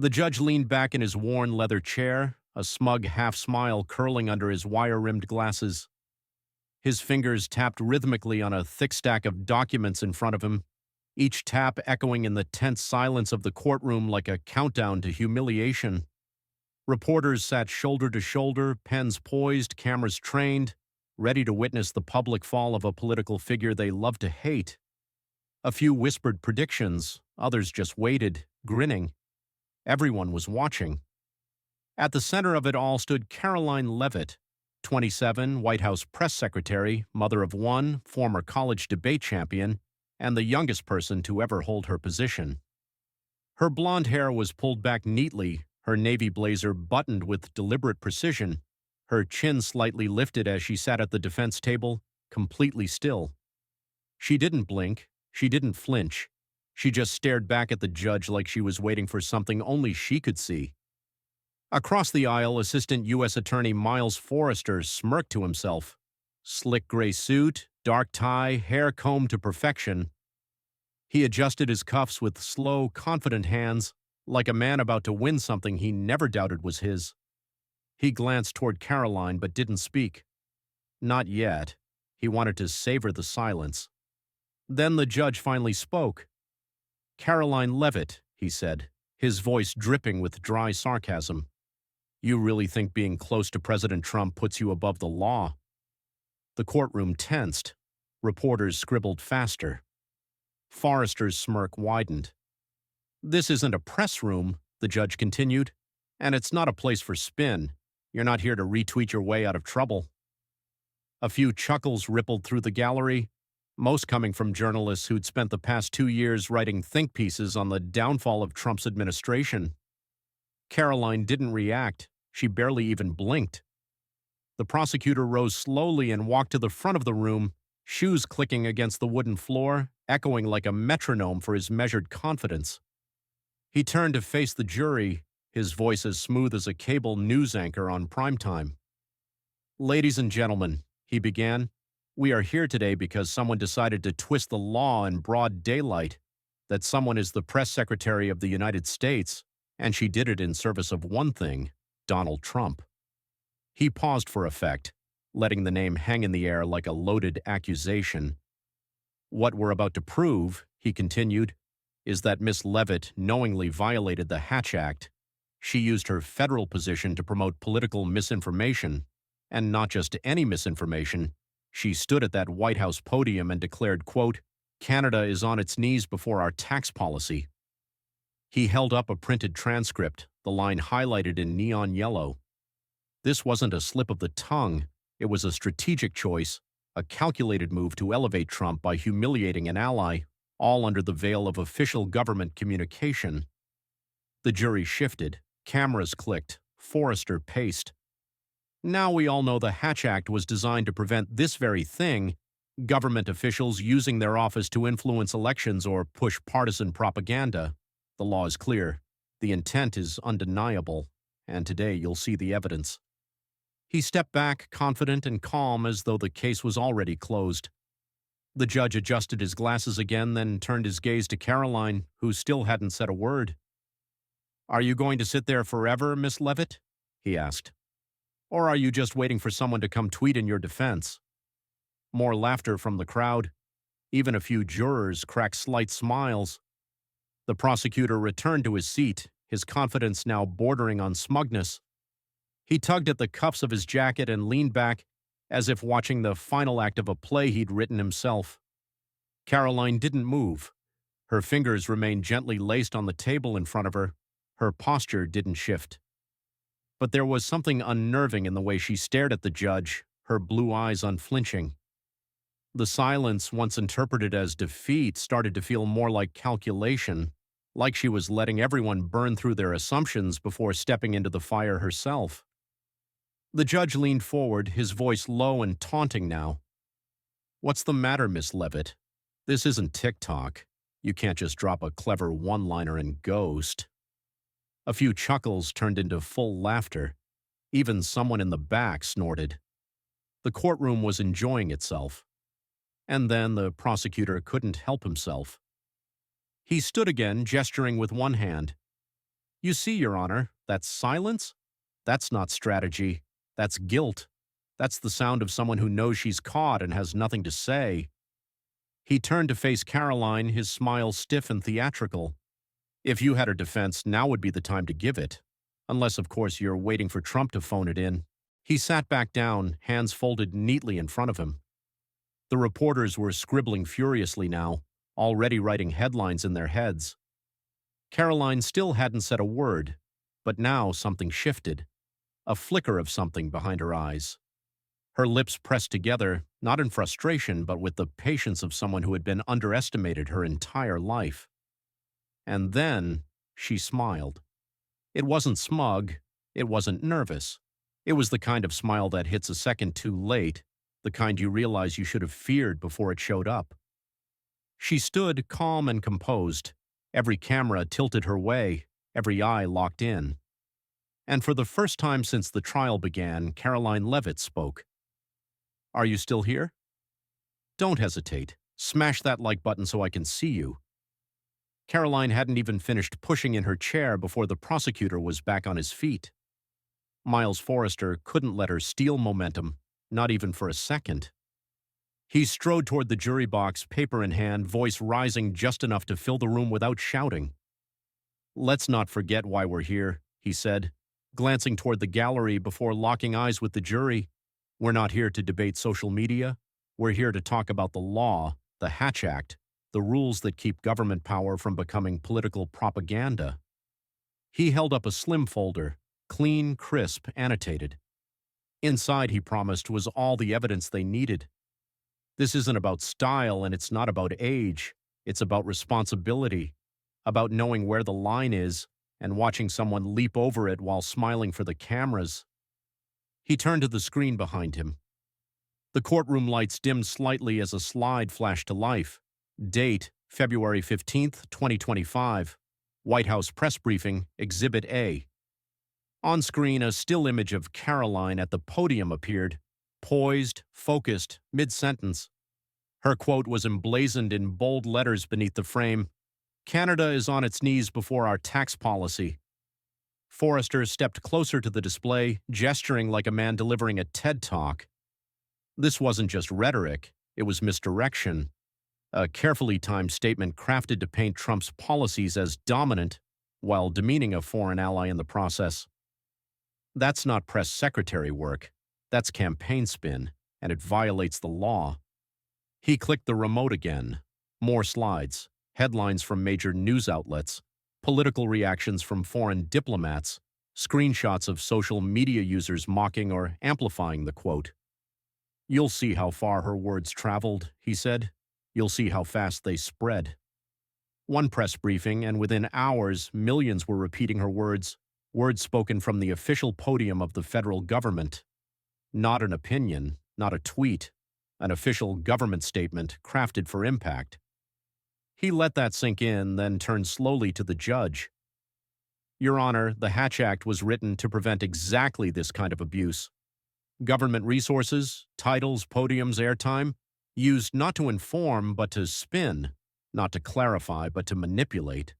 The judge leaned back in his worn leather chair, a smug half-smile curling under his wire-rimmed glasses. His fingers tapped rhythmically on a thick stack of documents in front of him, each tap echoing in the tense silence of the courtroom like a countdown to humiliation. Reporters sat shoulder to shoulder, pens poised, cameras trained, ready to witness the public fall of a political figure they loved to hate. A few whispered predictions, others just waited, grinning. Everyone was watching. At the center of it all stood Karoline Leavitt, 27, White House press secretary, mother of one, former college debate champion, and the youngest person to ever hold her position. Her blonde hair was pulled back neatly, her navy blazer buttoned with deliberate precision, her chin slightly lifted as she sat at the defense table, completely still. She didn't blink, she didn't flinch. She just stared back at the judge like she was waiting for something only she could see. Across the aisle, Assistant U.S. Attorney Miles Forrester smirked to himself. Slick gray suit, dark tie, hair combed to perfection. He adjusted his cuffs with slow, confident hands, like a man about to win something he never doubted was his. He glanced toward Karoline but didn't speak. Not yet. He wanted to savor the silence. Then the judge finally spoke. "Karoline Leavitt," he said, his voice dripping with dry sarcasm. "You really think being close to President Trump puts you above the law?" The courtroom tensed. Reporters scribbled faster. Forrester's smirk widened. "This isn't a press room," the judge continued, "and it's not a place for spin. You're not here to retweet your way out of trouble." A few chuckles rippled through the gallery, most coming from journalists who'd spent the past 2 years writing think pieces on the downfall of Trump's administration. Karoline didn't react. She barely even blinked. The prosecutor rose slowly and walked to the front of the room, shoes clicking against the wooden floor, echoing like a metronome for his measured confidence. He turned to face the jury, his voice as smooth as a cable news anchor on primetime. "Ladies and gentlemen," he began, "we are here today because someone decided to twist the law in broad daylight, that someone is the press secretary of the United States, and she did it in service of one thing, Donald Trump." He paused for effect, letting the name hang in the air like a loaded accusation. "What we're about to prove," he continued, "is that Miss Leavitt knowingly violated the Hatch Act. She used her federal position to promote political misinformation, and not just any misinformation. She stood at that White House podium and declared, quote, 'Canada is on its knees before our tax policy.'" He held up a printed transcript, the line highlighted in neon yellow. This wasn't a slip of the tongue. It was a strategic choice, a calculated move to elevate Trump by humiliating an ally, all under the veil of official government communication. The jury shifted. Cameras clicked. Forrester paced. "Now we all know the Hatch Act was designed to prevent this very thing, government officials using their office to influence elections or push partisan propaganda. The law is clear. The intent is undeniable. And today you'll see the evidence." He stepped back, confident and calm, as though the case was already closed. The judge adjusted his glasses again, then turned his gaze to Karoline, who still hadn't said a word. "Are you going to sit there forever, Miss Leavitt?" he asked. "Or are you just waiting for someone to come tweet in your defense?" More laughter from the crowd. Even a few jurors cracked slight smiles. The prosecutor returned to his seat, his confidence now bordering on smugness. He tugged at the cuffs of his jacket and leaned back, as if watching the final act of a play he'd written himself. Karoline didn't move. Her fingers remained gently laced on the table in front of her. Her posture didn't shift. But there was something unnerving in the way she stared at the judge, her blue eyes unflinching. The silence, once interpreted as defeat, started to feel more like calculation, like she was letting everyone burn through their assumptions before stepping into the fire herself. The judge leaned forward, his voice low and taunting now. "What's the matter, Miss Leavitt? This isn't TikTok. You can't just drop a clever one-liner and ghost." A few chuckles turned into full laughter. Even someone in the back snorted. The courtroom was enjoying itself. And then the prosecutor couldn't help himself. He stood again, gesturing with one hand. You see, Your Honor, that's silence? That's not strategy. That's guilt. That's the sound of someone who knows she's caught and has nothing to say. He turned to face Karoline, his smile stiff and theatrical. If you had a defense, now would be the time to give it. Unless, of course, you're waiting for Trump to phone it in. He sat back down, hands folded neatly in front of him. The reporters were scribbling furiously now, already writing headlines in their heads. Karoline still hadn't said a word, but now something shifted. A flicker of something behind her eyes. Her lips pressed together, not in frustration, but with the patience of someone who had been underestimated her entire life. And then she smiled. It wasn't smug. It wasn't nervous. It was the kind of smile that hits a second too late, the kind you realize you should have feared before it showed up. She stood calm and composed, every camera tilted her way, every eye locked in. And for the first time since the trial began, Karoline Leavitt spoke. Are you still here? Don't hesitate. Smash that like button so I can see you. Karoline hadn't even finished pushing in her chair before the prosecutor was back on his feet. Miles Forrester couldn't let her steal momentum, not even for a second. He strode toward the jury box, paper in hand, voice rising just enough to fill the room without shouting. Let's not forget why we're here, he said, glancing toward the gallery before locking eyes with the jury. We're not here to debate social media. We're here to talk about the law, the Hatch Act, the rules that keep government power from becoming political propaganda. He held up a slim folder, clean, crisp, annotated. Inside, he promised, was all the evidence they needed. This isn't about style and it's not about age. It's about responsibility, about knowing where the line is and watching someone leap over it while smiling for the cameras. He turned to the screen behind him. The courtroom lights dimmed slightly as a slide flashed to life. Date, February 15th, 2025. White House press briefing, Exhibit A. On screen, a still image of Karoline at the podium appeared, poised, focused, mid-sentence. Her quote was emblazoned in bold letters beneath the frame. Canada is on its knees before our tax policy. Forrester stepped closer to the display, gesturing like a man delivering a TED Talk. This wasn't just rhetoric, it was misdirection. A carefully timed statement crafted to paint Trump's policies as dominant, while demeaning a foreign ally in the process. That's not press secretary work. That's campaign spin, and it violates the law. He clicked the remote again. More slides, headlines from major news outlets, political reactions from foreign diplomats, screenshots of social media users mocking or amplifying the quote. You'll see how far her words traveled, he said. You'll see how fast they spread. One press briefing, and within hours, millions were repeating her words, words spoken from the official podium of the federal government. Not an opinion, not a tweet, an official government statement crafted for impact. He let that sink in, then turned slowly to the judge. Your Honor, the Hatch Act was written to prevent exactly this kind of abuse. Government resources, titles, podiums, airtime, used not to inform but to spin, not to clarify but to manipulate.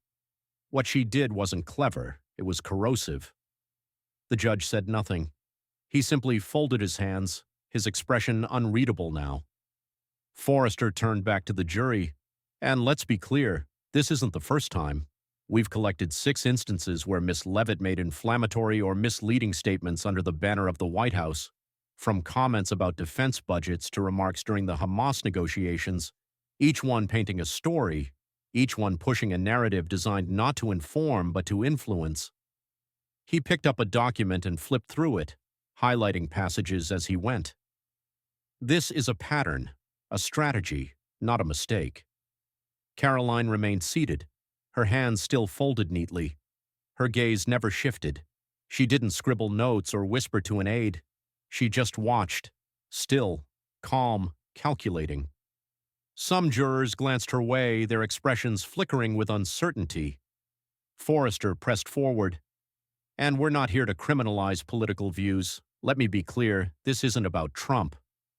What she did wasn't clever, it was corrosive. The judge said nothing. He simply folded his hands, his expression unreadable now. Forrester turned back to the jury. And let's be clear, this isn't the first time. We've collected 6 instances where Miss Leavitt made inflammatory or misleading statements under the banner of the White House. From comments about defense budgets to remarks during the Hamas negotiations, each one painting a story, each one pushing a narrative designed not to inform but to influence. He picked up a document and flipped through it, highlighting passages as he went. This is a pattern, a strategy, not a mistake. Karoline remained seated, her hands still folded neatly. Her gaze never shifted. She didn't scribble notes or whisper to an aide. She just watched, still, calm, calculating. Some jurors glanced her way, their expressions flickering with uncertainty. Forrester pressed forward. And we're not here to criminalize political views. Let me be clear, this isn't about Trump.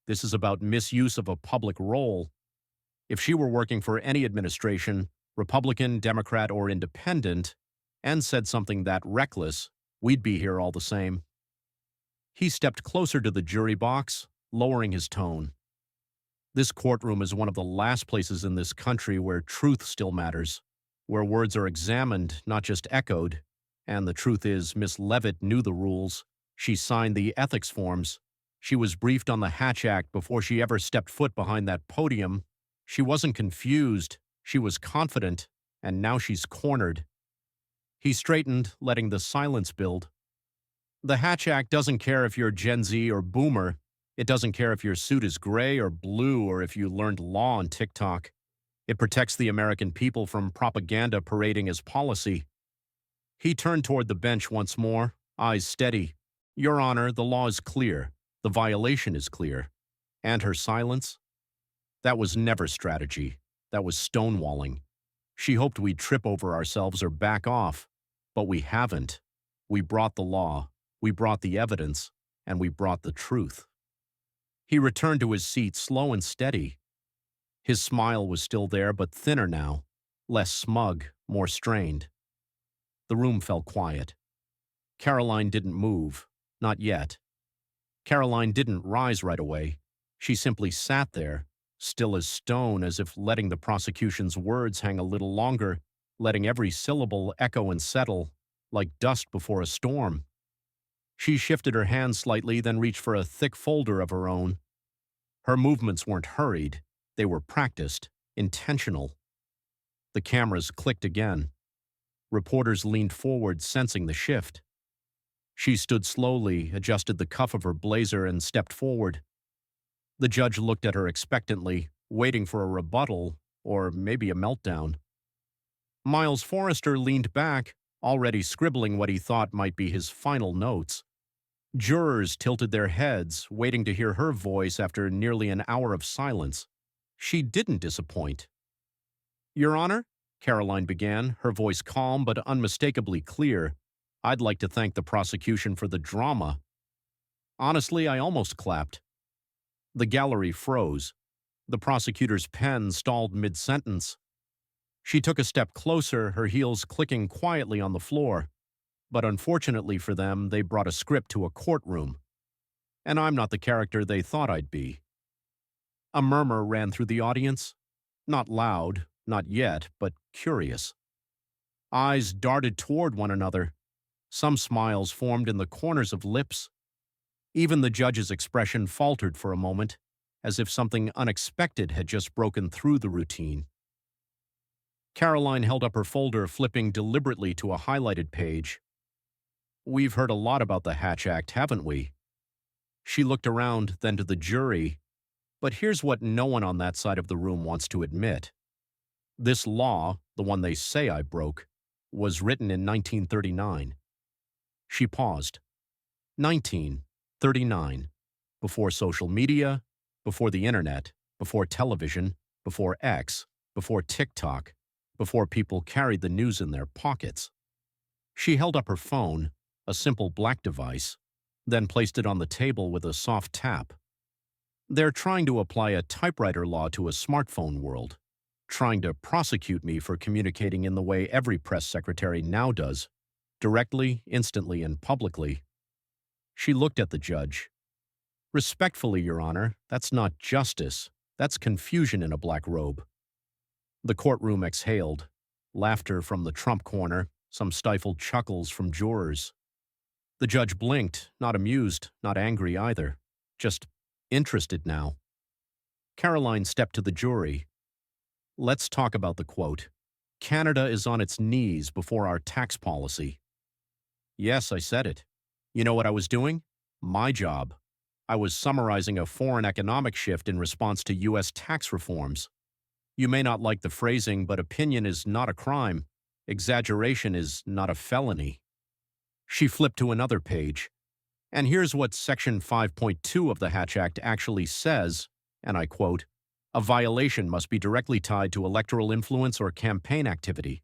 This is about misuse of a public role. If she were working for any administration, Republican, Democrat, or Independent, and said something that reckless, we'd be here all the same. He stepped closer to the jury box, lowering his tone. This courtroom is one of the last places in this country where truth still matters, where words are examined, not just echoed. And the truth is, Miss Leavitt knew the rules. She signed the ethics forms. She was briefed on the Hatch Act before she ever stepped foot behind that podium. She wasn't confused. She was confident, and now she's cornered. He straightened, letting the silence build. The Hatch Act doesn't care if you're Gen Z or Boomer. It doesn't care if your suit is gray or blue or if you learned law on TikTok. It protects the American people from propaganda parading as policy. He turned toward the bench once more, eyes steady. Your Honor, the law is clear. The violation is clear. And her silence? That was never strategy. That was stonewalling. She hoped we'd trip over ourselves or back off. But we haven't. We brought the law. We brought the evidence. And we brought the truth. He returned to his seat, slow and steady. His smile was still there, but thinner now, less smug, more strained. The room fell quiet. Karoline didn't move, not yet. Karoline didn't rise right away. She simply sat there, still as stone, as if letting the prosecution's words hang a little longer, letting every syllable echo and settle, like dust before a storm. She shifted her hand slightly, then reached for a thick folder of her own. Her movements weren't hurried. They were practiced, intentional. The cameras clicked again. Reporters leaned forward, sensing the shift. She stood slowly, adjusted the cuff of her blazer, and stepped forward. The judge looked at her expectantly, waiting for a rebuttal, or maybe a meltdown. Miles Forrester leaned back, already scribbling what he thought might be his final notes. Jurors tilted their heads, waiting to hear her voice after nearly an hour of silence. She didn't disappoint. Your Honor, Karoline began, her voice calm but unmistakably clear. I'd like to thank the prosecution for the drama. Honestly, I almost clapped. The gallery froze. The prosecutor's pen stalled mid-sentence. She took a step closer, her heels clicking quietly on the floor. But unfortunately for them, they brought a script to a courtroom. And I'm not the character they thought I'd be. A murmur ran through the audience. Not loud, not yet, but curious. Eyes darted toward one another. Some smiles formed in the corners of lips. Even the judge's expression faltered for a moment, as if something unexpected had just broken through the routine. Karoline held up her folder, flipping deliberately to a highlighted page. We've heard a lot about the Hatch Act, haven't we? She looked around, then to the jury. But here's what no one on that side of the room wants to admit. This law, the one they say I broke, was written in 1939. She paused. 1939. Before social media, before the internet, before television, before X, before TikTok, before people carried the news in their pockets. She held up her phone, a simple black device, then placed it on the table with a soft tap. They're trying to apply a typewriter law to a smartphone world, trying to prosecute me for communicating in the way every press secretary now does, directly, instantly, and publicly. She looked at the judge. Respectfully, Your Honor, that's not justice. That's confusion in a black robe. The courtroom exhaled. Laughter from the Trump corner, some stifled chuckles from jurors. The judge blinked, not amused, not angry either, just interested now. Karoline stepped to the jury. Let's talk about the quote. Canada is on its knees before our tax policy. Yes, I said it. You know what I was doing? My job. I was summarizing a foreign economic shift in response to U.S. tax reforms. You may not like the phrasing, but opinion is not a crime. Exaggeration is not a felony. She flipped to another page. And here's what Section 5.2 of the Hatch Act actually says, and I quote, a violation must be directly tied to electoral influence or campaign activity.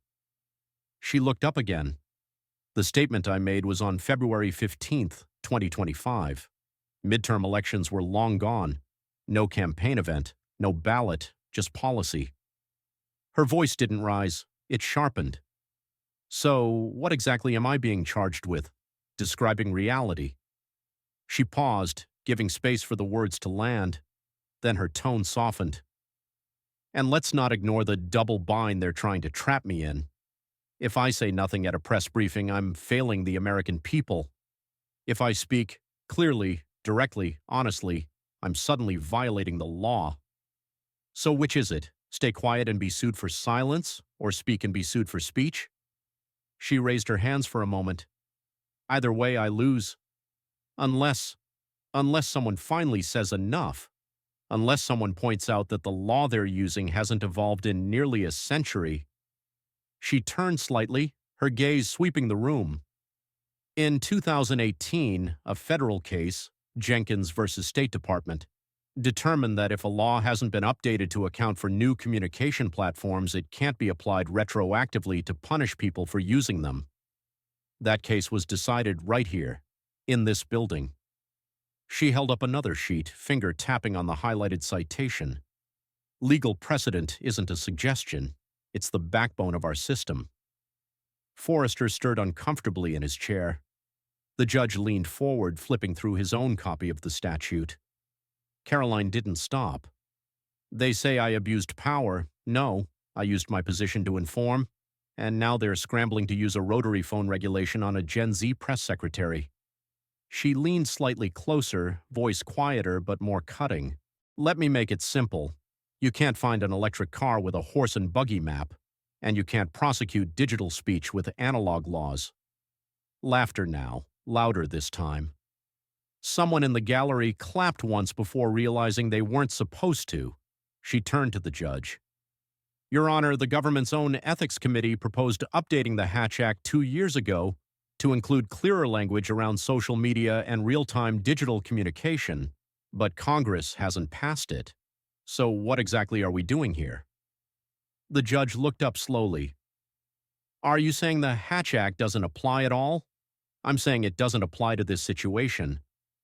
She looked up again. The statement I made was on February 15th, 2025. Midterm elections were long gone. No campaign event, no ballot, just policy. Her voice didn't rise. It sharpened. So, what exactly am I being charged with? Describing reality. She paused, giving space for the words to land. Then her tone softened. And let's not ignore the double bind they're trying to trap me in. If I say nothing at a press briefing, I'm failing the American people. If I speak clearly, directly, honestly, I'm suddenly violating the law. So which is it? Stay quiet and be sued for silence, or speak and be sued for speech? She raised her hands for a moment. Either way, I lose. Unless, unless someone finally says enough. Unless someone points out that the law they're using hasn't evolved in nearly a century. She turned slightly, her gaze sweeping the room. In 2018, a federal case, Jenkins versus State Department, determined that if a law hasn't been updated to account for new communication platforms, it can't be applied retroactively to punish people for using them. That case was decided right here, in this building. She held up another sheet, finger tapping on the highlighted citation. Legal precedent isn't a suggestion. It's the backbone of our system. Forrester stirred uncomfortably in his chair. The judge leaned forward, flipping through his own copy of the statute. Karoline didn't stop. They say I abused power. No, I used my position to inform. And now they're scrambling to use a rotary phone regulation on a Gen Z press secretary. She leaned slightly closer, voice quieter but more cutting. Let me make it simple. You can't find an electric car with a horse and buggy map, and you can't prosecute digital speech with analog laws. Laughter now, louder this time. Someone in the gallery clapped once before realizing they weren't supposed to. She turned to the judge. Your Honor, the government's own ethics committee proposed updating the Hatch Act 2 years ago to include clearer language around social media and real-time digital communication, but Congress hasn't passed it. So what exactly are we doing here? The judge looked up slowly. Are you saying the Hatch Act doesn't apply at all? I'm saying it doesn't apply to this situation.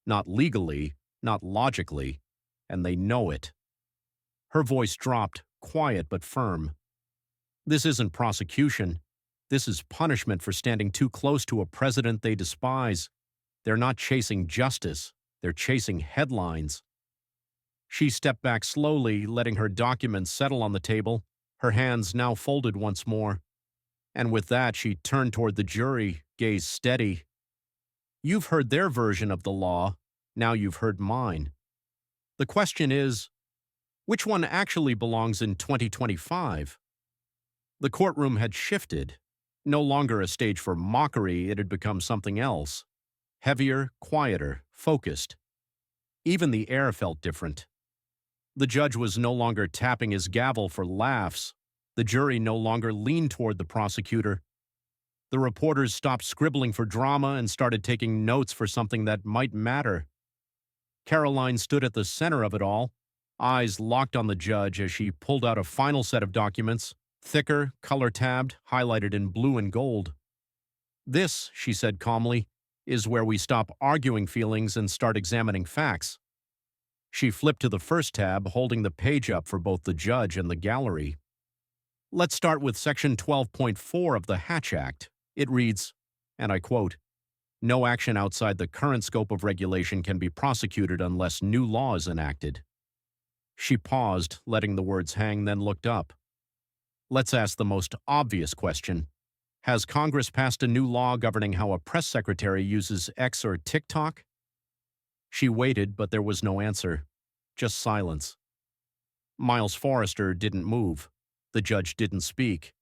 Not legally, not logically, and they know it. Her voice dropped, quiet but firm. This isn't prosecution. This is punishment for standing too close to a president they despise. They're not chasing justice. They're chasing headlines. She stepped back slowly, letting her documents settle on the table, her hands now folded once more. And with that, she turned toward the jury, gaze steady. You've heard their version of the law. Now you've heard mine. The question is, which one actually belongs in 2025? The courtroom had shifted. No longer a stage for mockery, it had become something else. Heavier, quieter, focused. Even the air felt different. The judge was no longer tapping his gavel for laughs. The jury no longer leaned toward the prosecutor. The reporters stopped scribbling for drama and started taking notes for something that might matter. Karoline stood at the center of it all, eyes locked on the judge as she pulled out a final set of documents, thicker, color-tabbed, highlighted in blue and gold. This, she said calmly, is where we stop arguing feelings and start examining facts. She flipped to the first tab, holding the page up for both the judge and the gallery. Let's start with Section 12.4 of the Hatch Act. It reads, and I quote, "No action outside the current scope of regulation can be prosecuted unless new law is enacted." She paused, letting the words hang, then looked up. Let's ask the most obvious question. Has Congress passed a new law governing how a press secretary uses X or TikTok? She waited, but there was no answer. Just silence. Miles Forrester didn't move. The judge didn't speak.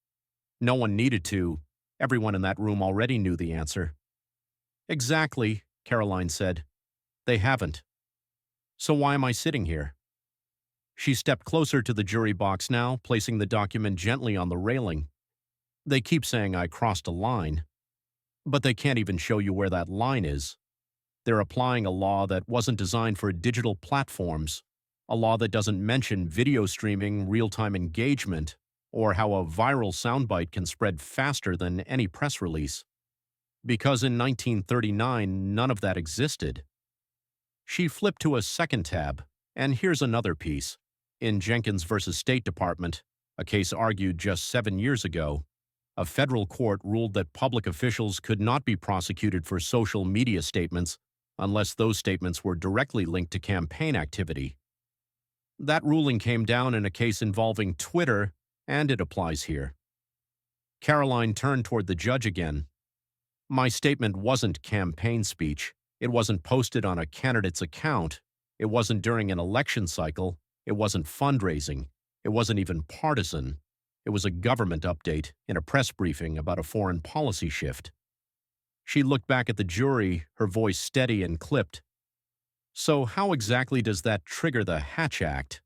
No one needed to. Everyone in that room already knew the answer. Exactly, Karoline said. They haven't. So why am I sitting here? She stepped closer to the jury box now, placing the document gently on the railing. They keep saying I crossed a line, but they can't even show you where that line is. They're applying a law that wasn't designed for digital platforms, a law that doesn't mention video streaming, real-time engagement, or how a viral soundbite can spread faster than any press release. Because in 1939, none of that existed. She flipped to a second tab, and here's another piece. In Jenkins versus State Department, a case argued just 7 years ago, A federal court ruled that public officials could not be prosecuted for social media statements unless those statements were directly linked to campaign activity. That ruling came down in a case involving Twitter, and it applies here. Karoline turned toward the judge again. My statement wasn't campaign speech. It wasn't posted on a candidate's account. It wasn't during an election cycle. It wasn't fundraising. It wasn't even partisan. It was a government update in a press briefing about a foreign policy shift. She looked back at the jury, her voice steady and clipped. So how exactly does that trigger the Hatch Act?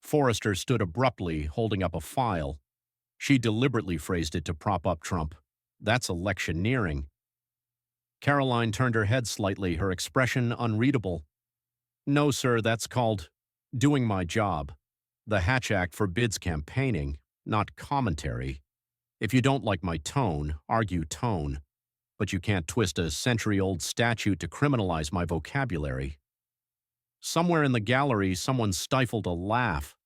Forrester stood abruptly, holding up a file. She deliberately phrased it to prop up Trump. That's electioneering. Karoline turned her head slightly, her expression unreadable. No, sir, that's called doing my job. The Hatch Act forbids campaigning, not commentary. If you don't like my tone, argue tone. But you can't twist a century-old statute to criminalize my vocabulary. Somewhere in the gallery, someone stifled a laugh.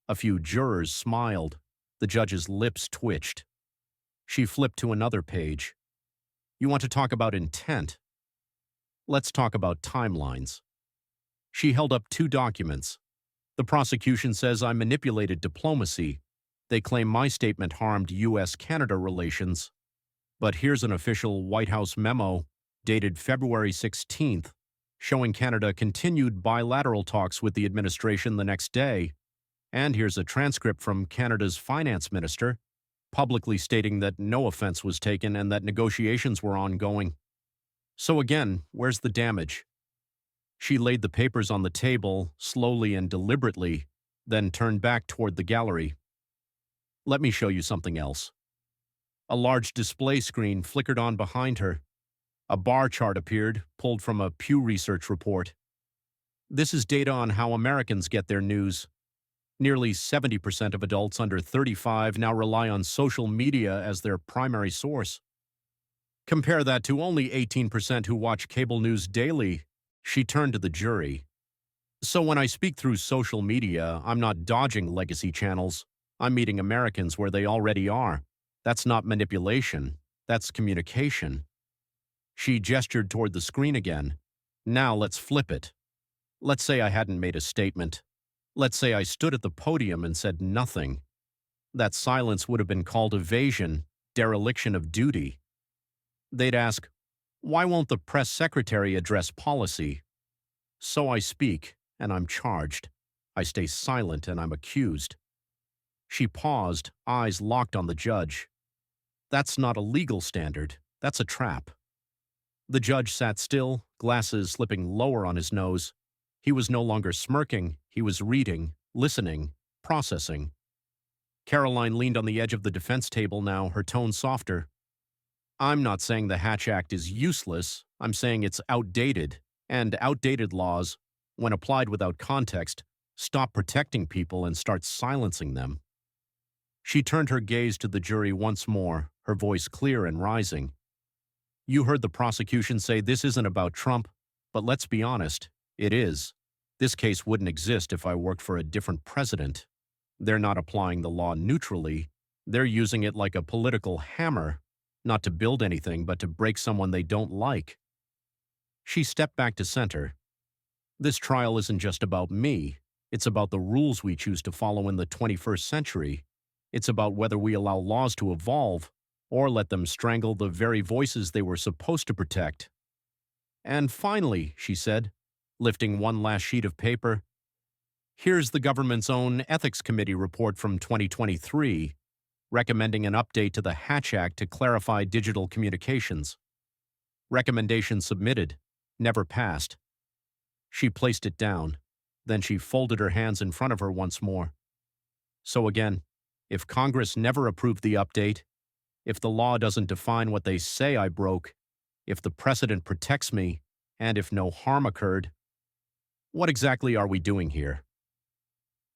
A few jurors smiled. The judge's lips twitched. She flipped to another page. You want to talk about intent? Let's talk about timelines. She held up 2 documents. The prosecution says I manipulated diplomacy. They claim my statement harmed U.S.-Canada relations. But here's an official White House memo dated February 16th, showing Canada continued bilateral talks with the administration the next day. And here's a transcript from Canada's finance minister, publicly stating that no offense was taken and that negotiations were ongoing. So again, where's the damage? She laid the papers on the table, slowly and deliberately, then turned back toward the gallery. Let me show you something else. A large display screen flickered on behind her. A bar chart appeared, pulled from a Pew Research report. This is data on how Americans get their news. Nearly 70% of adults under 35 now rely on social media as their primary source. Compare that to only 18% who watch cable news daily. She turned to the jury. So when I speak through social media, I'm not dodging legacy channels. I'm meeting Americans where they already are. That's not manipulation. That's communication. She gestured toward the screen again. Now let's flip it. Let's say I hadn't made a statement. Let's say I stood at the podium and said nothing. That silence would have been called evasion, dereliction of duty. They'd ask, why won't the press secretary address policy? So I speak, and I'm charged. I stay silent, and I'm accused. She paused, eyes locked on the judge. That's not a legal standard. That's a trap. The judge sat still, glasses slipping lower on his nose. He was no longer smirking. He was reading, listening, processing. Karoline leaned on the edge of the defense table now, her tone softer. I'm not saying the Hatch Act is useless. I'm saying it's outdated. And outdated laws, when applied without context, stop protecting people and start silencing them. She turned her gaze to the jury once more, her voice clear and rising. You heard the prosecution say this isn't about Trump, but let's be honest, it is. This case wouldn't exist if I worked for a different president. They're not applying the law neutrally. They're using it like a political hammer, not to build anything, but to break someone they don't like. She stepped back to center. This trial isn't just about me. It's about the rules we choose to follow in the 21st century. It's about whether we allow laws to evolve or let them strangle the very voices they were supposed to protect. And finally, she said, lifting one last sheet of paper, here's the government's own Ethics Committee report from 2023, recommending an update to the Hatch Act to clarify digital communications. Recommendation submitted, never passed. She placed it down. Then she folded her hands in front of her once more. So again, if Congress never approved the update, if the law doesn't define what they say I broke, if the precedent protects me, and if no harm occurred, what exactly are we doing here?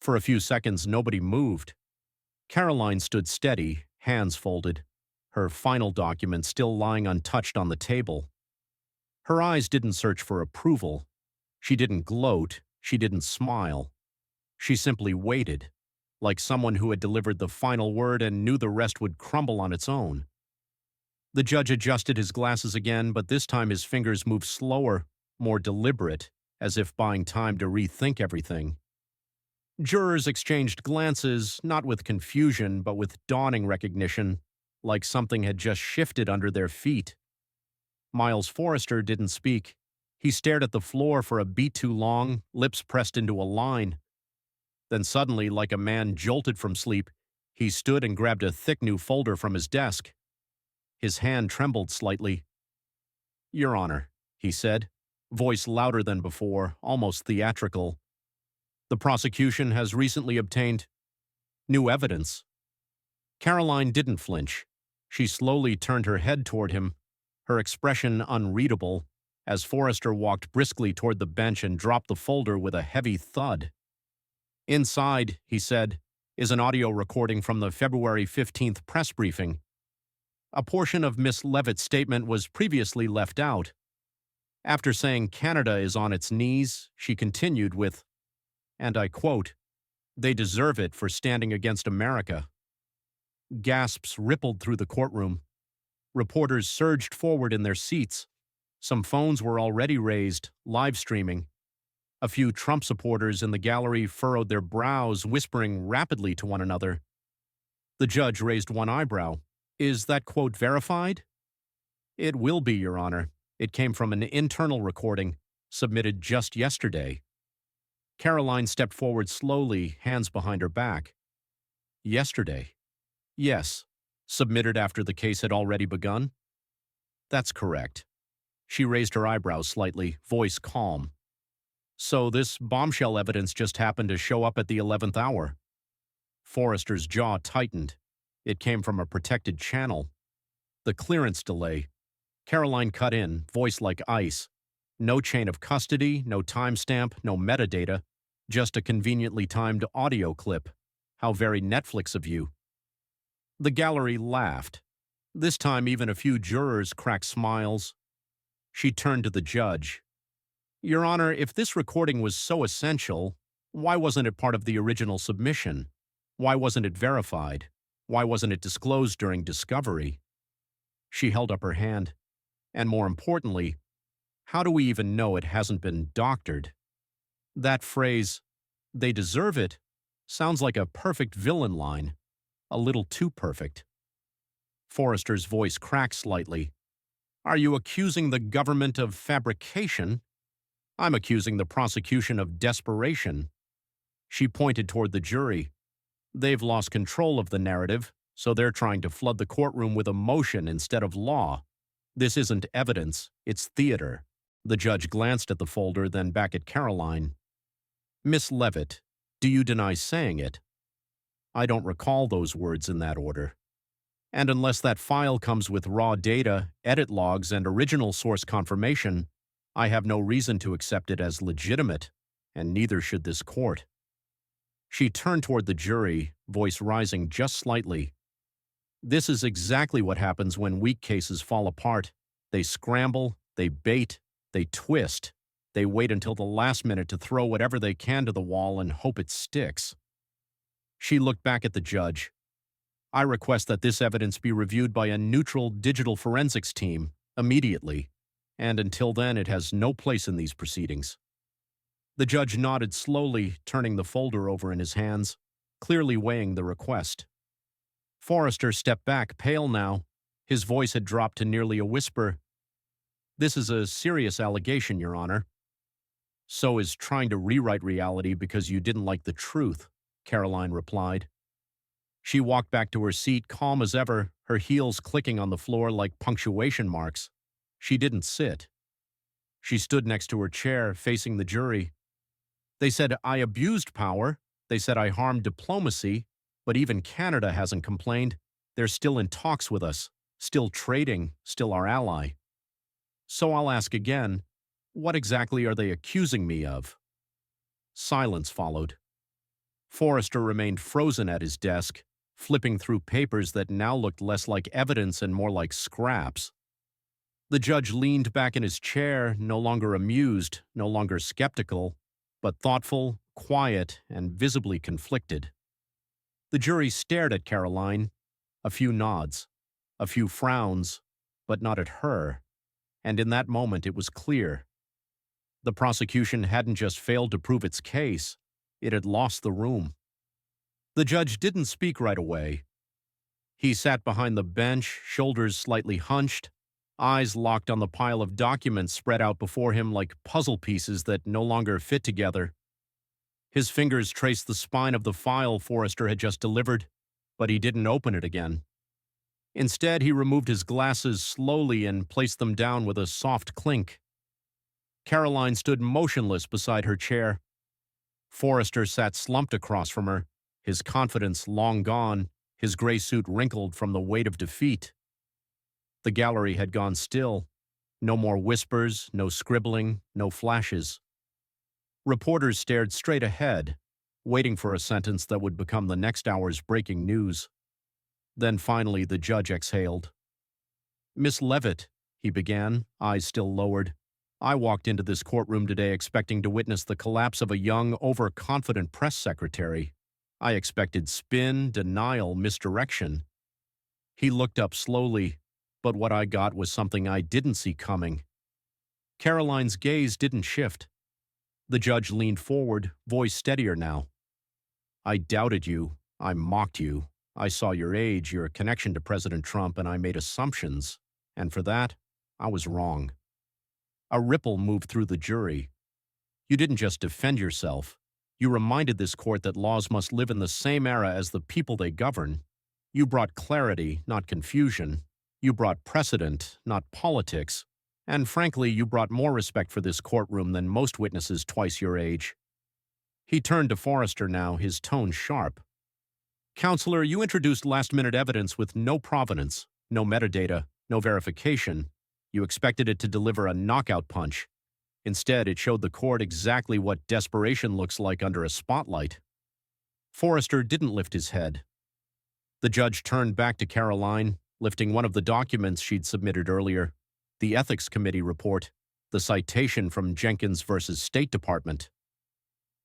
For a few seconds, nobody moved. Karoline stood steady, hands folded, her final document still lying untouched on the table. Her eyes didn't search for approval. She didn't gloat. She didn't smile. She simply waited. like someone who had delivered the final word and knew the rest would crumble on its own. The judge adjusted his glasses again, but this time his fingers moved slower, more deliberate, as if buying time to rethink everything. Jurors exchanged glances, not with confusion, but with dawning recognition, like something had just shifted under their feet. Miles Forrester didn't speak. He stared at the floor for a beat too long, lips pressed into a line. Then suddenly, like a man jolted from sleep, he stood and grabbed a thick new folder from his desk. His hand trembled slightly. "Your Honor," he said, voice louder than before, almost theatrical. "The prosecution has recently obtained new evidence." Karoline didn't flinch. She slowly turned her head toward him, her expression unreadable, as Forrester walked briskly toward the bench and dropped the folder with a heavy thud. "Inside," he said, "is an audio recording from the February 15th press briefing. A portion of Miss Leavitt's statement was previously left out. After saying Canada is on its knees, she continued with, and I quote, 'They deserve it for standing against America.'" Gasps rippled through the courtroom. Reporters surged forward in their seats. Some phones were already raised, live streaming. A few Trump supporters in the gallery furrowed their brows, whispering rapidly to one another. The judge raised one eyebrow. "Is that quote verified?" "It will be, Your Honor. It came from an internal recording, submitted just yesterday." Karoline stepped forward slowly, hands behind her back. "Yesterday?" "Yes. Submitted after the case had already begun?" "That's correct." She raised her eyebrows slightly, voice calm. "So this bombshell evidence just happened to show up at the 11th hour." Forrester's jaw tightened. It came from a protected channel. The clearance delay. Karoline cut in, voice like ice. No chain of custody, no timestamp, no metadata, just a conveniently timed audio clip. How very Netflix of you. The gallery laughed. This time even a few jurors cracked smiles. She turned to the judge. "Your Honor, if this recording was so essential, why wasn't it part of the original submission? Why wasn't it verified? Why wasn't it disclosed during discovery?" She held up her hand. "And more importantly, how do we even know it hasn't been doctored?" That phrase, "they deserve it," sounds like a perfect villain line. A little too perfect. Forrester's voice cracked slightly. "Are you accusing the government of fabrication?" "I'm accusing the prosecution of desperation." She pointed toward the jury. "They've lost control of the narrative, so they're trying to flood the courtroom with emotion instead of law. This isn't evidence, it's theater." The judge glanced at the folder, then back at Karoline. "Miss Leavitt, do you deny saying it?" "I don't recall those words in that order." "And unless that file comes with raw data, edit logs, and original source confirmation, I have no reason to accept it as legitimate, and neither should this court." She turned toward the jury, voice rising just slightly. "This is exactly what happens when weak cases fall apart. They scramble, they bait, they twist. They wait until the last minute to throw whatever they can to the wall and hope it sticks." She looked back at the judge. "I request that this evidence be reviewed by a neutral digital forensics team, immediately, and until then it has no place in these proceedings." The judge nodded slowly, turning the folder over in his hands, clearly weighing the request. Forrester stepped back, pale now. His voice had dropped to nearly a whisper. "This is a serious allegation, Your Honor." "So is trying to rewrite reality because you didn't like the truth," Karoline replied. She walked back to her seat, calm as ever, her heels clicking on the floor like punctuation marks. She didn't sit. She stood next to her chair, facing the jury. "They said I abused power. They said I harmed diplomacy. But even Canada hasn't complained. They're still in talks with us, still trading, still our ally. So I'll ask again, what exactly are they accusing me of?" Silence followed. Forrester remained frozen at his desk, flipping through papers that now looked less like evidence and more like scraps. The judge leaned back in his chair, no longer amused, no longer skeptical, but thoughtful, quiet, and visibly conflicted. The jury stared at Karoline, a few nods, a few frowns, but not at her, and in that moment it was clear. The prosecution hadn't just failed to prove its case, it had lost the room. The judge didn't speak right away. He sat behind the bench, shoulders slightly hunched, eyes locked on the pile of documents spread out before him like puzzle pieces that no longer fit together. His fingers traced the spine of the file Forrester had just delivered, but he didn't open it again. Instead, he removed his glasses slowly and placed them down with a soft clink. Karoline stood motionless beside her chair. Forrester sat slumped across from her, his confidence long gone, his gray suit wrinkled from the weight of defeat. The gallery had gone still. No more whispers, no scribbling, no flashes. Reporters stared straight ahead, waiting for a sentence that would become the next hour's breaking news. Then finally the judge exhaled. "Miss Leavitt," he began, eyes still lowered, "I walked into this courtroom today expecting to witness the collapse of a young, overconfident press secretary. I expected spin, denial, misdirection." He looked up slowly, but what I got was something I didn't see coming. Karoline's gaze didn't shift. The judge leaned forward, voice steadier now. "I doubted you. I mocked you. I saw your age, your connection to President Trump, and I made assumptions. And for that, I was wrong." A ripple moved through the jury. You didn't just defend yourself. You reminded this court that laws must live in the same era as the people they govern. You brought clarity, not confusion. You brought precedent, not politics. And frankly, you brought more respect for this courtroom than most witnesses twice your age. He turned to Forrester now, his tone sharp. "Counselor, you introduced last-minute evidence with no provenance, no metadata, no verification. You expected it to deliver a knockout punch. Instead, it showed the court exactly what desperation looks like under a spotlight." Forrester didn't lift his head. The judge turned back to Karoline, lifting one of the documents she'd submitted earlier, the Ethics Committee report, the citation from Jenkins versus State Department.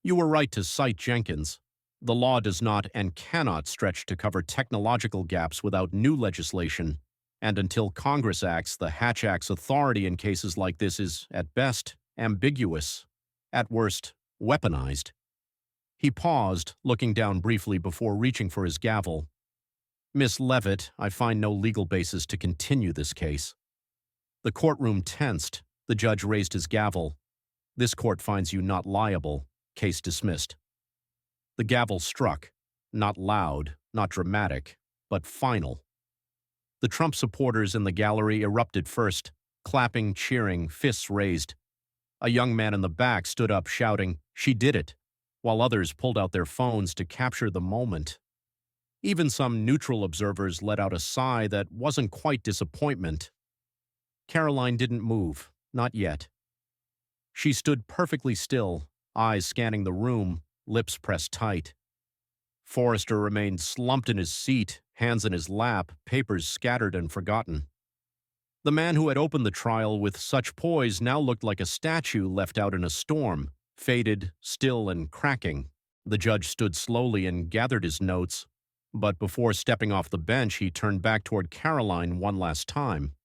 "You were right to cite Jenkins. The law does not and cannot stretch to cover technological gaps without new legislation, and until Congress acts, the Hatch Act's authority in cases like this is, at best, ambiguous, at worst, weaponized." He paused, looking down briefly before reaching for his gavel. "Miss Leavitt, I find no legal basis to continue this case." The courtroom tensed. The judge raised his gavel. "This court finds you not liable. Case dismissed." The gavel struck. Not loud, not dramatic, but final. The Trump supporters in the gallery erupted first, clapping, cheering, fists raised. A young man in the back stood up shouting, "She did it," while others pulled out their phones to capture the moment. Even some neutral observers let out a sigh that wasn't quite disappointment. Karoline didn't move, not yet. She stood perfectly still, eyes scanning the room, lips pressed tight. Forrester remained slumped in his seat, hands in his lap, papers scattered and forgotten. The man who had opened the trial with such poise now looked like a statue left out in a storm, faded, still, and cracking. The judge stood slowly and gathered his notes, but before stepping off the bench, he turned back toward Karoline one last time.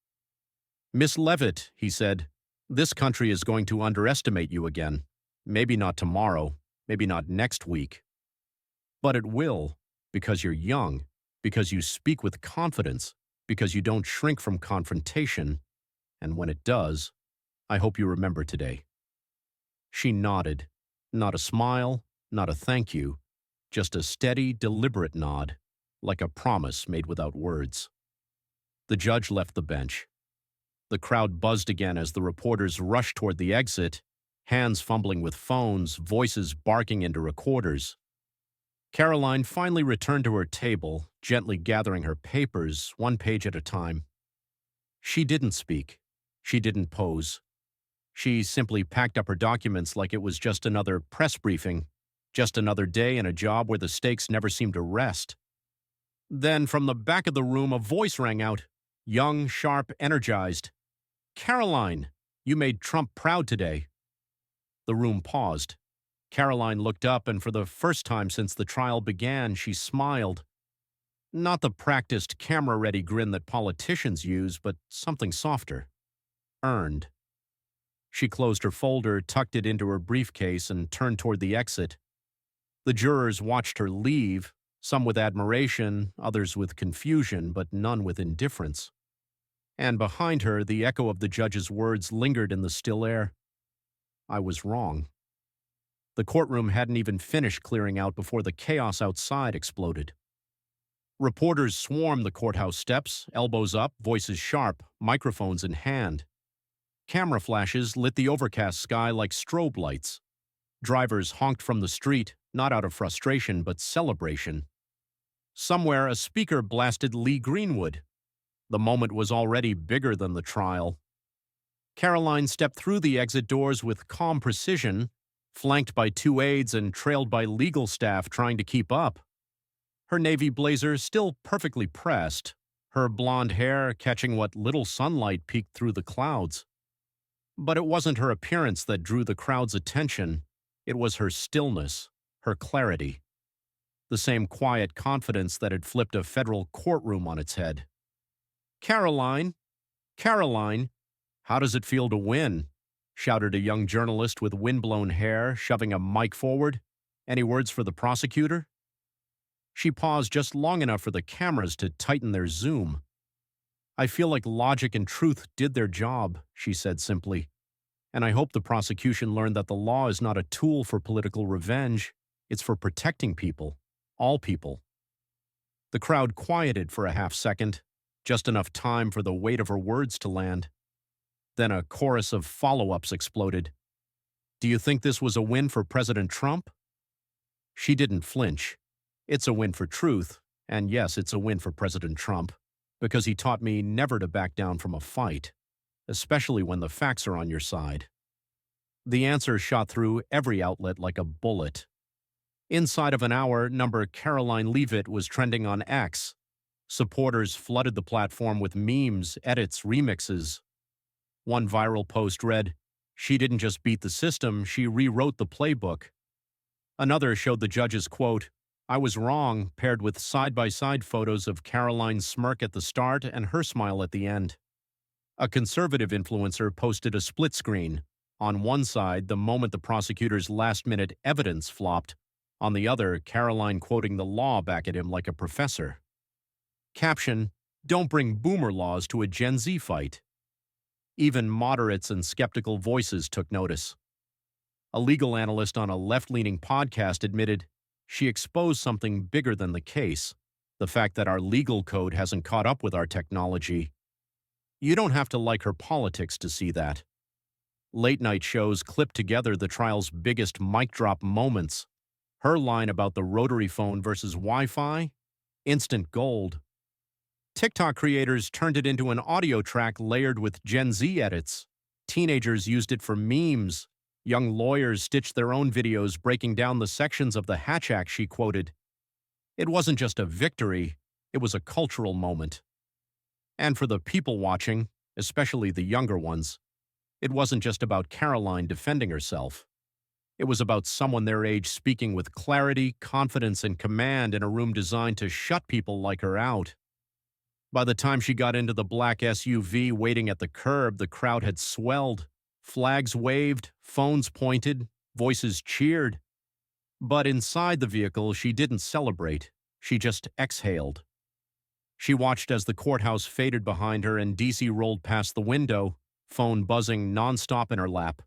"Miss Leavitt," he said, "this country is going to underestimate you again. Maybe not tomorrow, maybe not next week. But it will, because you're young, because you speak with confidence, because you don't shrink from confrontation, and when it does, I hope you remember today." She nodded. Not a smile, not a thank you, just a steady, deliberate nod, like a promise made without words. The judge left the bench. The crowd buzzed again as the reporters rushed toward the exit, hands fumbling with phones, voices barking into recorders. Karoline finally returned to her table, gently gathering her papers, one page at a time. She didn't speak. She didn't pose. She simply packed up her documents like it was just another press briefing, just another day in a job where the stakes never seemed to rest. Then, from the back of the room, a voice rang out, young, sharp, energized. "Karoline, you made Trump proud today." The room paused. Karoline looked up, and for the first time since the trial began, she smiled. Not the practiced, camera-ready grin that politicians use, but something softer. Earned. She closed her folder, tucked it into her briefcase, and turned toward the exit. The jurors watched her leave, some with admiration, others with confusion, but none with indifference. And behind her, the echo of the judge's words lingered in the still air. I was wrong. The courtroom hadn't even finished clearing out before the chaos outside exploded. Reporters swarmed the courthouse steps, elbows up, voices sharp, microphones in hand. Camera flashes lit the overcast sky like strobe lights. Drivers honked from the street, not out of frustration but celebration. Somewhere, a speaker blasted Lee Greenwood. The moment was already bigger than the trial. Karoline stepped through the exit doors with calm precision, flanked by two aides and trailed by legal staff trying to keep up. Her navy blazer still perfectly pressed, her blonde hair catching what little sunlight peeked through the clouds. But it wasn't her appearance that drew the crowd's attention. It was her stillness, her clarity. The same quiet confidence that had flipped a federal courtroom on its head. Karoline, Karoline, how does it feel to win? Shouted a young journalist with windblown hair, shoving a mic forward. Any words for the prosecutor? She paused just long enough for the cameras to tighten their zoom. I feel like logic and truth did their job, she said simply. And I hope the prosecution learned that the law is not a tool for political revenge. It's for protecting people, all people. The crowd quieted for a half second, just enough time for the weight of her words to land. Then a chorus of follow-ups exploded. Do you think this was a win for President Trump? She didn't flinch. It's a win for truth, and yes, it's a win for President Trump, because he taught me never to back down from a fight, especially when the facts are on your side. The answer shot through every outlet like a bullet. Inside of an hour, number Karoline Leavitt was trending on X. Supporters flooded the platform with memes, edits, remixes. One viral post read, "She didn't just beat the system, she rewrote the playbook." Another showed the judge's quote, "I was wrong," paired with side-by-side photos of Karoline's smirk at the start and her smile at the end. A conservative influencer posted a split screen. On one side, the moment the prosecutor's last-minute evidence flopped. On the other, Karoline quoting the law back at him like a professor. Caption, "Don't bring boomer laws to a Gen Z fight." Even moderates and skeptical voices took notice. A legal analyst on a left-leaning podcast admitted, she exposed something bigger than the case, the fact that our legal code hasn't caught up with our technology. You don't have to like her politics to see that. Late-night shows clipped together the trial's biggest mic-drop moments. Her line about the rotary phone versus Wi-Fi? Instant gold. TikTok creators turned it into an audio track layered with Gen Z edits. Teenagers used it for memes. Young lawyers stitched their own videos breaking down the sections of the Hatch Act she quoted. It wasn't just a victory, it was a cultural moment. And for the people watching, especially the younger ones, it wasn't just about Karoline defending herself. It was about someone their age speaking with clarity, confidence, and command in a room designed to shut people like her out. By the time she got into the black SUV waiting at the curb, the crowd had swelled. Flags waved, phones pointed, voices cheered. But inside the vehicle, she didn't celebrate. She just exhaled. She watched as the courthouse faded behind her and DC rolled past the window, phone buzzing nonstop in her lap.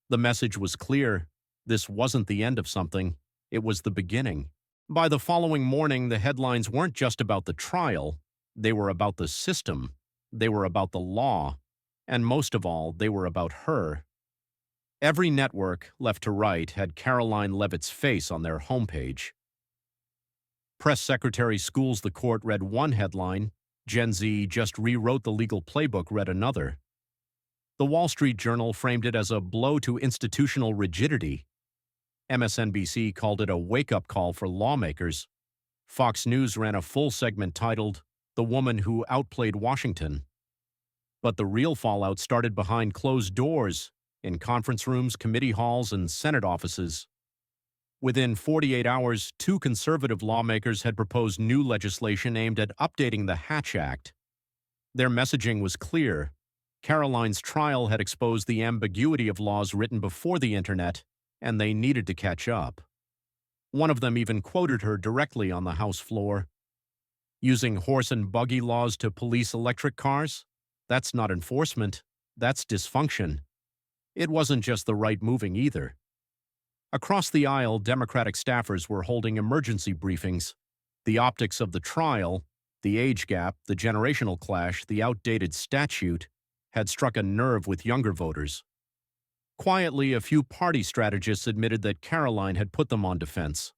The message was clear. This wasn't the end of something. It was the beginning. By the following morning, the headlines weren't just about the trial. They were about the system. They were about the law. And most of all, they were about her. Every network, left to right, had Karoline Leavitt's face on their homepage. Press Secretary schools the court read one headline. Gen Z just rewrote the legal playbook read another. The Wall Street Journal framed it as a blow to institutional rigidity. MSNBC called it a wake-up call for lawmakers. Fox News ran a full segment titled, "The Woman Who Outplayed Washington." But the real fallout started behind closed doors, in conference rooms, committee halls, and Senate offices. Within 48 hours, two conservative lawmakers had proposed new legislation aimed at updating the Hatch Act. Their messaging was clear. Karoline's trial had exposed the ambiguity of laws written before the internet, and they needed to catch up. One of them even quoted her directly on the House floor. Using horse and buggy laws to police electric cars? That's not enforcement. That's dysfunction. It wasn't just the right moving either. Across the aisle, Democratic staffers were holding emergency briefings. The optics of the trial, the age gap, the generational clash, the outdated statute, had struck a nerve with younger voters. Quietly, a few party strategists admitted that Karoline had put them on defense.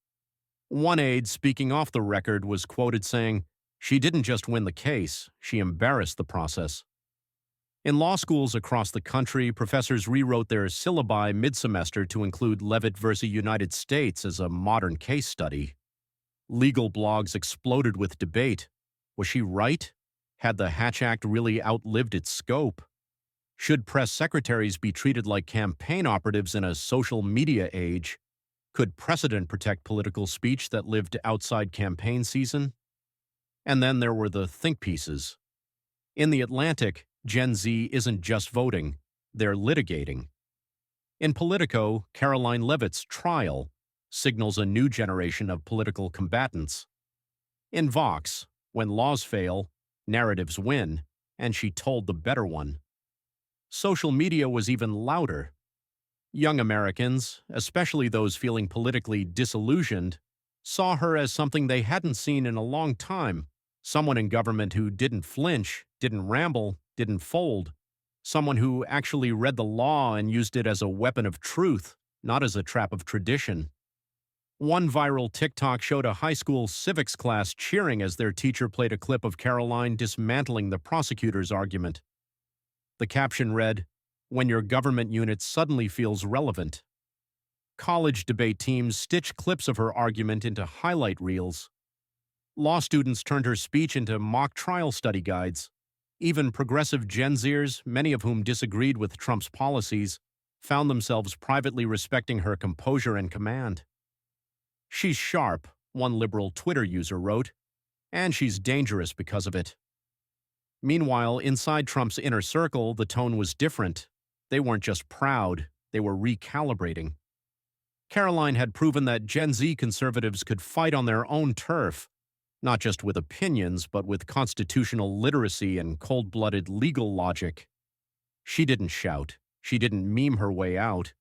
One aide, speaking off the record, was quoted saying, "She didn't just win the case, she embarrassed the process." In law schools across the country, professors rewrote their syllabi mid-semester to include Leavitt versus United States as a modern case study. Legal blogs exploded with debate. Was she right? Had the Hatch Act really outlived its scope? Should press secretaries be treated like campaign operatives in a social media age? Could precedent protect political speech that lived outside campaign season? And then there were the think pieces. In The Atlantic, Gen Z isn't just voting, they're litigating. In Politico, Karoline Leavitt's trial signals a new generation of political combatants. In Vox, when laws fail, narratives win, and she told the better one. Social media was even louder. Young Americans, especially those feeling politically disillusioned, saw her as something they hadn't seen in a long time, someone in government who didn't flinch, didn't ramble, didn't fold, someone who actually read the law and used it as a weapon of truth, not as a trap of tradition. One viral TikTok showed a high school civics class cheering as their teacher played a clip of Karoline dismantling the prosecutor's argument. The caption read, "When your government unit suddenly feels relevant." College debate teams stitched clips of her argument into highlight reels. Law students turned her speech into mock trial study guides. Even progressive Gen Zers, many of whom disagreed with Trump's policies, found themselves privately respecting her composure and command. "She's sharp," one liberal Twitter user wrote, "and she's dangerous because of it." Meanwhile, inside Trump's inner circle, the tone was different. They weren't just proud, they were recalibrating. Karoline had proven that Gen Z conservatives could fight on their own turf, not just with opinions, but with constitutional literacy and cold-blooded legal logic. She didn't shout. She didn't meme her way out.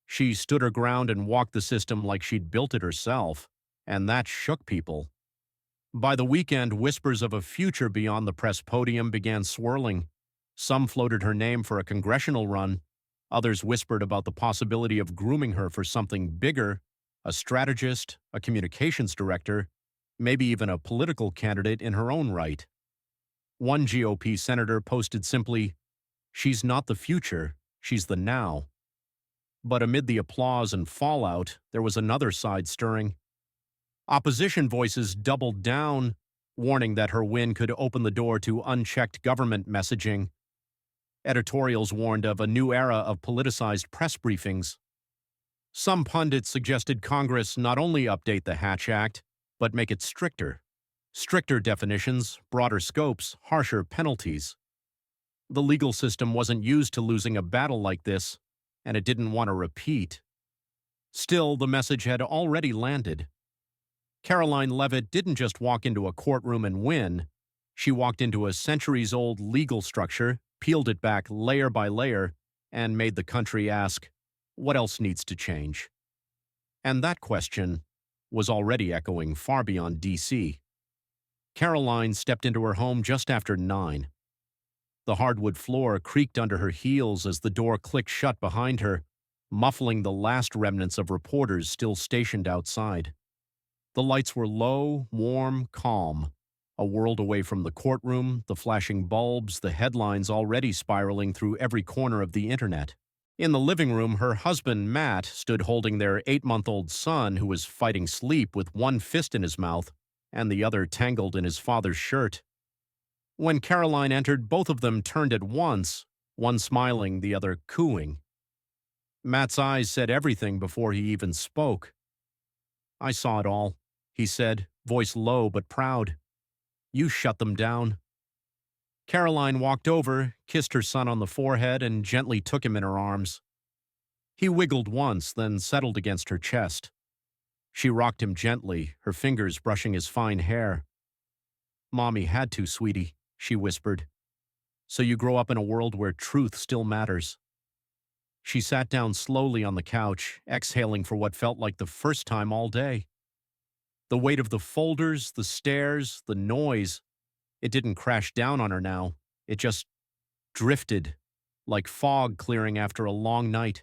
She stood her ground and walked the system like she'd built it herself, and that shook people. By the weekend, whispers of a future beyond the press podium began swirling. Some floated her name for a congressional run. Others whispered about the possibility of grooming her for something bigger, a strategist, a communications director, maybe even a political candidate in her own right. One GOP senator posted simply, "She's not the future, she's the now." But amid the applause and fallout, there was another side stirring. Opposition voices doubled down, warning that her win could open the door to unchecked government messaging. Editorials warned of a new era of politicized press briefings. Some pundits suggested Congress not only update the Hatch Act, but make it stricter. Stricter definitions, broader scopes, harsher penalties. The legal system wasn't used to losing a battle like this, and it didn't want to repeat. Still, the message had already landed. Karoline Leavitt didn't just walk into a courtroom and win. She walked into a centuries-old legal structure, peeled it back layer by layer, and made the country ask, what else needs to change? And that question was already echoing far beyond D.C. Karoline stepped into her home just after 9. The hardwood floor creaked under her heels as the door clicked shut behind her, muffling the last remnants of reporters still stationed outside. The lights were low, warm, calm, a world away from the courtroom, the flashing bulbs, the headlines already spiraling through every corner of the internet. In the living room, her husband, Matt, stood holding their 8-month-old son who was fighting sleep with one fist in his mouth and the other tangled in his father's shirt. When Karoline entered, both of them turned at once, one smiling, the other cooing. Matt's eyes said everything before he even spoke. I saw it all, he said, voice low but proud. You shut them down. Karoline walked over, kissed her son on the forehead, and gently took him in her arms. He wiggled once, then settled against her chest. She rocked him gently, her fingers brushing his fine hair. Mommy had to, sweetie, she whispered. So you grow up in a world where truth still matters. She sat down slowly on the couch, exhaling for what felt like the first time all day. The weight of the folders, the stairs, the noise, it didn't crash down on her now. It just drifted, like fog clearing after a long night.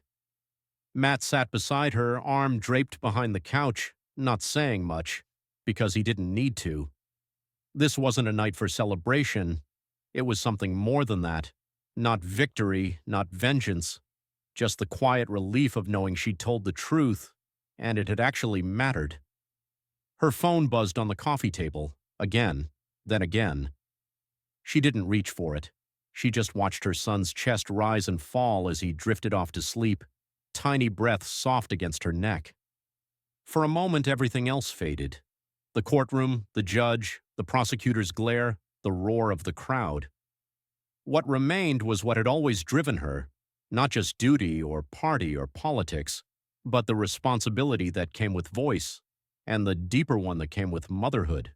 Matt sat beside her, arm draped behind the couch, not saying much, because he didn't need to. This wasn't a night for celebration. It was something more than that. Not victory, not vengeance. Just the quiet relief of knowing she'd told the truth, and it had actually mattered. Her phone buzzed on the coffee table, again, then again. She didn't reach for it. She just watched her son's chest rise and fall as he drifted off to sleep, tiny breaths soft against her neck. For a moment, everything else faded. The courtroom, the judge, the prosecutor's glare, the roar of the crowd. What remained was what had always driven her, not just duty or party or politics, but the responsibility that came with voice, and the deeper one that came with motherhood,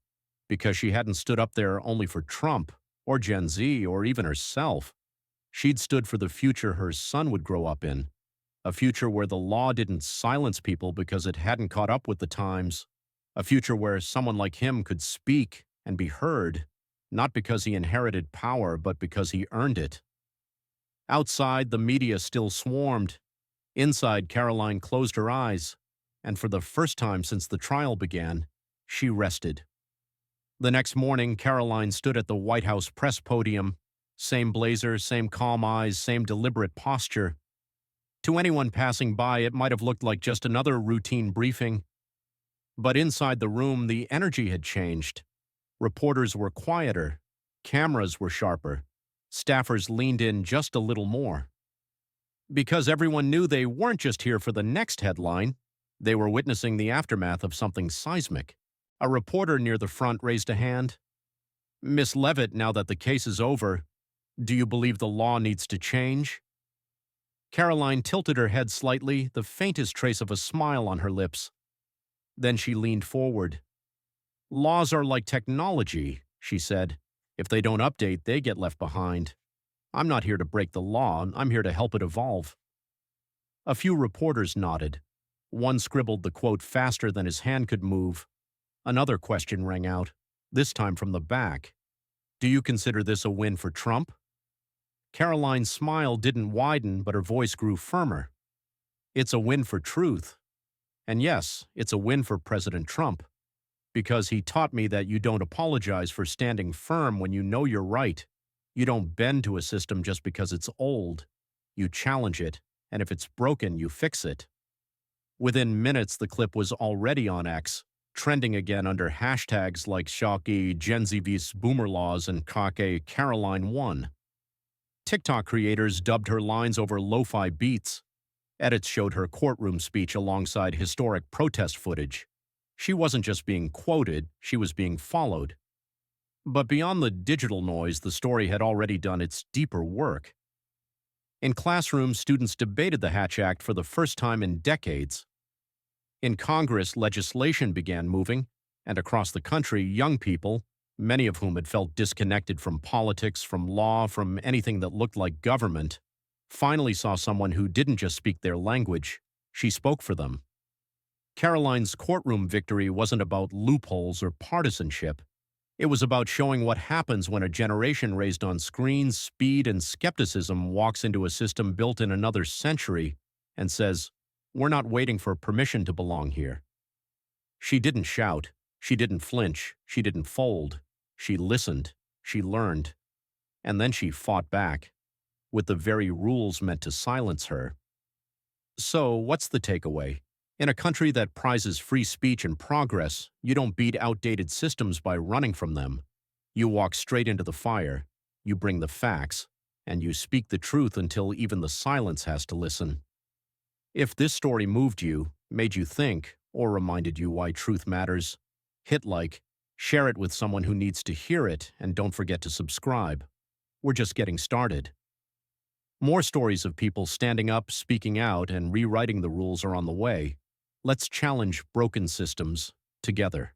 because she hadn't stood up there only for Trump, or Gen Z, or even herself. She'd stood for the future her son would grow up in, a future where the law didn't silence people because it hadn't caught up with the times, a future where someone like him could speak and be heard, not because he inherited power, but because he earned it. Outside, the media still swarmed. Inside, Karoline closed her eyes, and for the first time since the trial began, she rested. The next morning, Karoline stood at the White House press podium, same blazer, same calm eyes, same deliberate posture. To anyone passing by, it might have looked like just another routine briefing. But inside the room, the energy had changed. Reporters were quieter, cameras were sharper, staffers leaned in just a little more. Because everyone knew they weren't just here for the next headline, they were witnessing the aftermath of something seismic. A reporter near the front raised a hand. Miss Leavitt, now that the case is over, do you believe the law needs to change? Karoline tilted her head slightly, the faintest trace of a smile on her lips. Then she leaned forward. Laws are like technology, she said. If they don't update, they get left behind. I'm not here to break the law, I'm here to help it evolve. A few reporters nodded. One scribbled the quote faster than his hand could move. Another question rang out, this time from the back. Do you consider this a win for Trump? Karoline's smile didn't widen, but her voice grew firmer. It's a win for truth. And yes, it's a win for President Trump. Because he taught me that you don't apologize for standing firm when you know you're right. You don't bend to a system just because it's old. You challenge it, and if it's broken, you fix it. Within minutes, the clip was already on X, trending again under hashtags like Shocky, Gen Z vs Boomer Laws, and Kake Karoline won. TikTok creators dubbed her lines over lo-fi beats. Edits showed her courtroom speech alongside historic protest footage. She wasn't just being quoted, she was being followed. But beyond the digital noise, the story had already done its deeper work. In classrooms, students debated the Hatch Act for the first time in decades. In Congress, legislation began moving, and across the country, young people, many of whom had felt disconnected from politics, from law, from anything that looked like government, finally saw someone who didn't just speak their language, she spoke for them. Karoline's courtroom victory wasn't about loopholes or partisanship. It was about showing what happens when a generation raised on screens, speed, and skepticism walks into a system built in another century and says, "We're not waiting for permission to belong here." She didn't shout. She didn't flinch. She didn't fold. She listened. She learned. And then she fought back, with the very rules meant to silence her. So, what's the takeaway? In a country that prizes free speech and progress, you don't beat outdated systems by running from them. You walk straight into the fire, you bring the facts, and you speak the truth until even the silence has to listen. If this story moved you, made you think, or reminded you why truth matters, hit like, share it with someone who needs to hear it, and don't forget to subscribe. We're just getting started. More stories of people standing up, speaking out, and rewriting the rules are on the way. Let's challenge broken systems together.